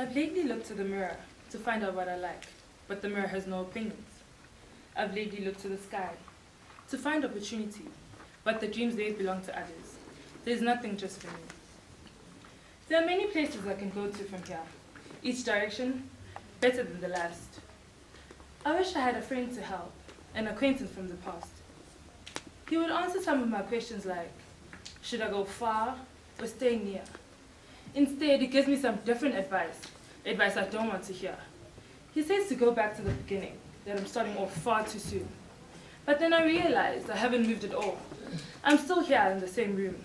I've lately looked to the mirror to find out what I like, but the mirror has no opinions. I've lately looked to the sky to find opportunity, but the dreams, they belong to others. There's nothing just for me. There are many places I can go to from here, each direction better than the last. I wish I had a friend to help, an acquaintance from the past. He would answer some of my questions like, should I go far or stay near? Instead, he gives me some different advice I don't want to hear. He says to go back to the beginning, that I'm starting off far too soon. But then I realized I haven't moved at all. I'm still here in the same room.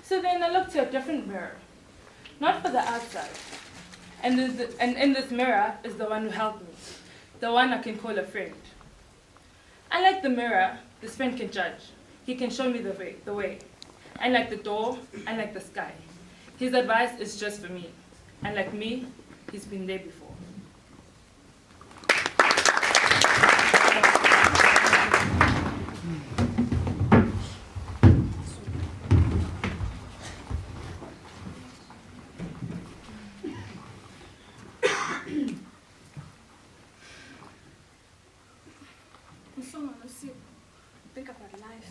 So then I looked to a different mirror, not for the outside. And in this mirror is the one who helped me, the one I can call a friend. Unlike the mirror, this friend can judge. He can show me the way. Unlike the door, unlike the sky, his advice is just for me. And like me, he's been there before. Think about life.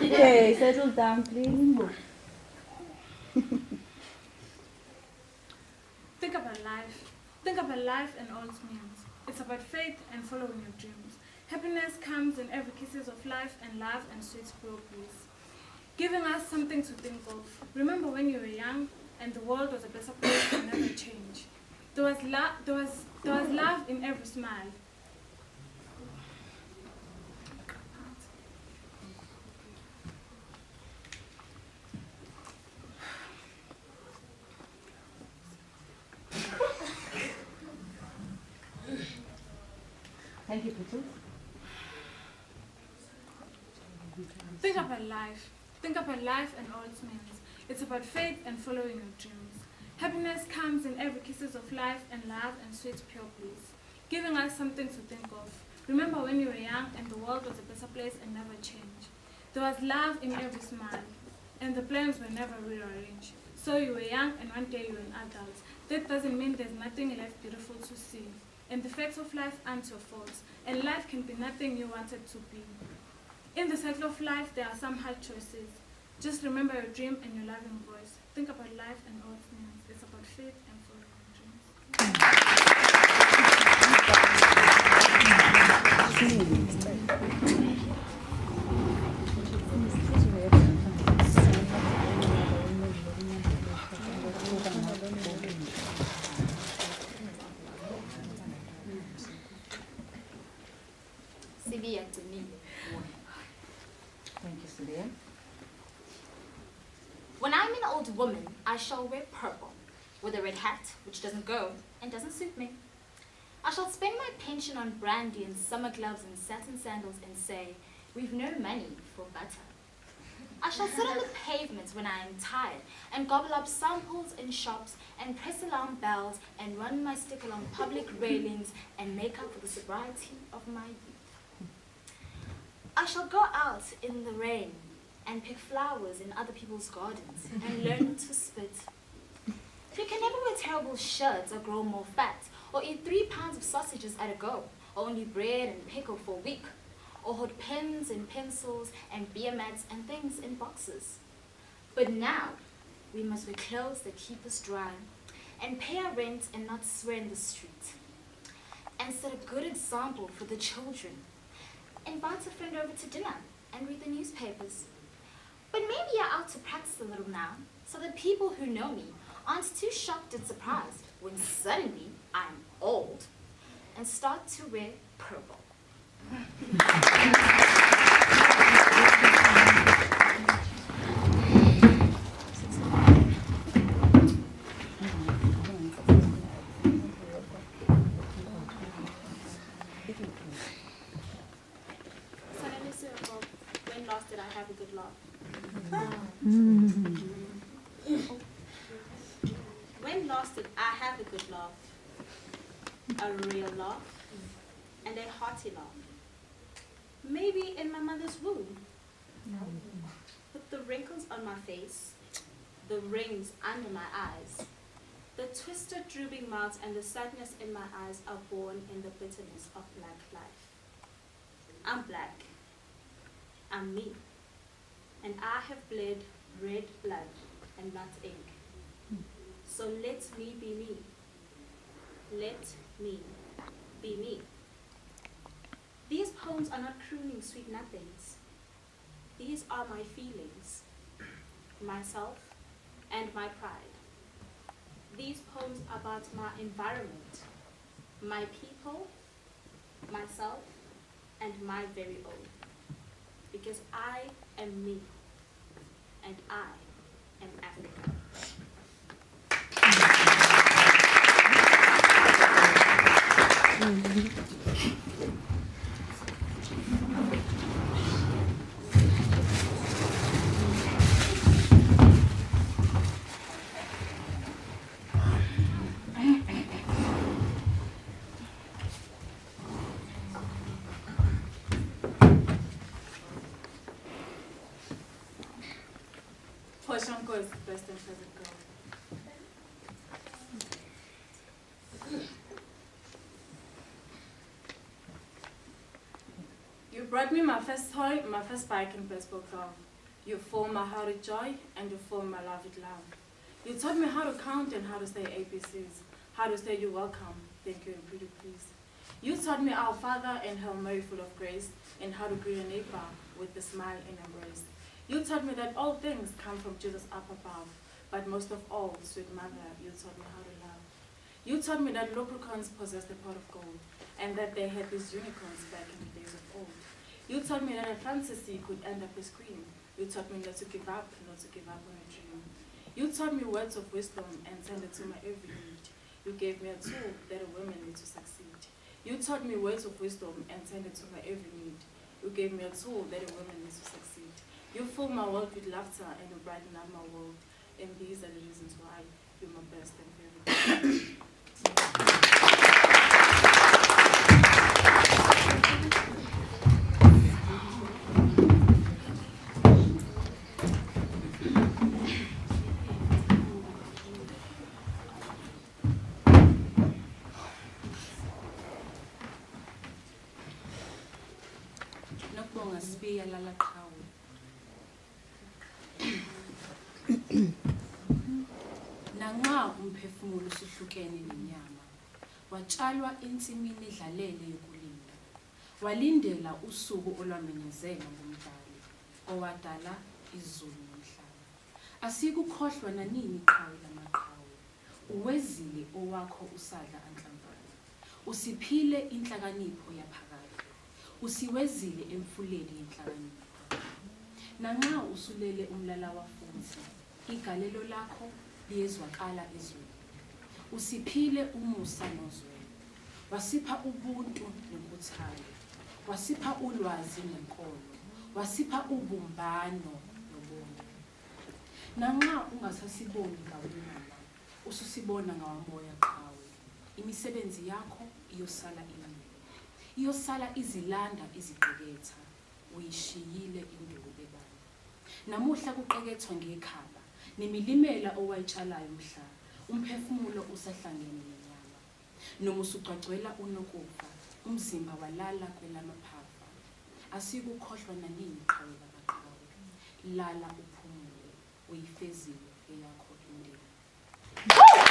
Okay, settle down, please. Think about life. Think about life and all its means. It's about faith and following your dreams. Happiness comes in every kisses of life and love and sweet progress, giving us something to think of. Remember when you were young and the world was a better place and never changed. There was love in every smile. Thank you, Putu. Think about life. Think about life and all its means. It's about faith and following your dreams. Happiness comes in every kisses of life and love and sweet pure bliss, giving us something to think of. Remember when you were young and the world was a better place and never changed. There was love in every smile, and the plans were never rearranged. So you were young and one day you were an adult. That doesn't mean there's nothing left beautiful to see. And the facts of life aren't your faults, and life can be nothing you wanted to be. In the cycle of life, there are some hard choices. Just remember your dream and your loving voice. Think about life and all its means. It's about faith and following your Gcini. Thank you, Sylvia. When I'm an old woman, I shall wear purple, with a red hat, which doesn't go and doesn't suit me. I shall spend my pension on brandy and summer gloves and satin sandals and say, we've no money for butter. I shall sit on the pavement when I am tired and gobble up samples in shops and press alarm bells and run my stick along public railings and make up for the sobriety of my youth. I shall go out in the rain and pick flowers in other people's gardens and learn to spit. You can never wear terrible shirts or grow more fat or eat 3 pounds of sausages at a go or only bread and pickle for a week or hold pens and pencils and beer mats and things in boxes. But now we must wear clothes that keep us dry and pay our rent and not swear in the street and set a good example for the children. Invite a friend over to dinner and read the newspapers. But maybe I ought to practice a little now, so that people who know me aren't too shocked and surprised when suddenly I'm old and start to wear purple. When last did I have a good laugh? When last did I have a good laugh? a real laugh, and a hearty laugh. Maybe in my mother's womb. But the wrinkles on my face, the rings under my eyes, the twisted drooping mouth and the sadness in my eyes are born in the bitterness of black life. I'm black. I'm me. And I have bled red blood and not ink. So let me be me. Let me be me. These poems are not crooning sweet nothings. These are my feelings, myself and my pride. These poems are about my environment, my people, myself, and my very own. Because I am me, and I am Africa. Portia is the best and favorite girl. You brought me my first toy, my first bike and baseball glove. You formed my heart with joy and you formed my love with love. You taught me how to count and how to say ABCs, how to say you're welcome, thank you and pretty please. You taught me our Father and Hail Mary full of grace and how to greet a neighbor with a smile and embrace. You taught me that all things come from Jesus up above, but most of all, sweet mother, you taught me how to love. You taught me that leprechauns possessed a pot of gold, and that they had these unicorns back in the days of old. You taught me that a fantasy could end up as cream. You taught me not to give up on a dream. You taught me words of wisdom and tended to my every need. You gave me a tool that a woman needs to succeed. You taught me words of wisdom and tended to my every need. You gave me a tool that a woman needs to succeed. You fill my world with laughter and you brighten up my world. And these are the reasons why you're my best and favorite. Nokubonga sibiya lala qhawe. Nanxa umphefumulo usuhlukene nenyama, watshalwa ensimini edlalele yokulinda. Walindela usuku olwamenyezelwa ngumdali, owadala izulu nomhlaba. Asikukhohlwa nanini iqhawe lamaqhawe. Uwezile owakho usadla anhlamvana. Usiphile inhlakanipho yaphakade. Usiwezile emfuleni yenhlakanipho. Nanxa usulele umlala wafunzi, igalelo lakho liyezwakala ezweni. Usiphile umusa nozwelo. Wasipha ubuntu nenkuthalo. Wasipha ulwazi nenkolo. Wasipha ubumbano nobuntu. Nanxa ungasasiboni ngawena, ususibona ngawamoya qhawe. Imisebenzi yakho iyosala imile. Iyosala izilanda iziqeketha. Uyishiyile induku ebani. Namuhla kuqekethwa ngekhaba, nemilimela owayitshalayo umhlaba. Umphefumulo usahlangene nenyama. Noma usucwacwela unokufa, umzimba walala kwelamaphafa. Asikukhohlwa nanini iqhawe labaqhawe. Lala uphumule, uyifezile eyakho indeni.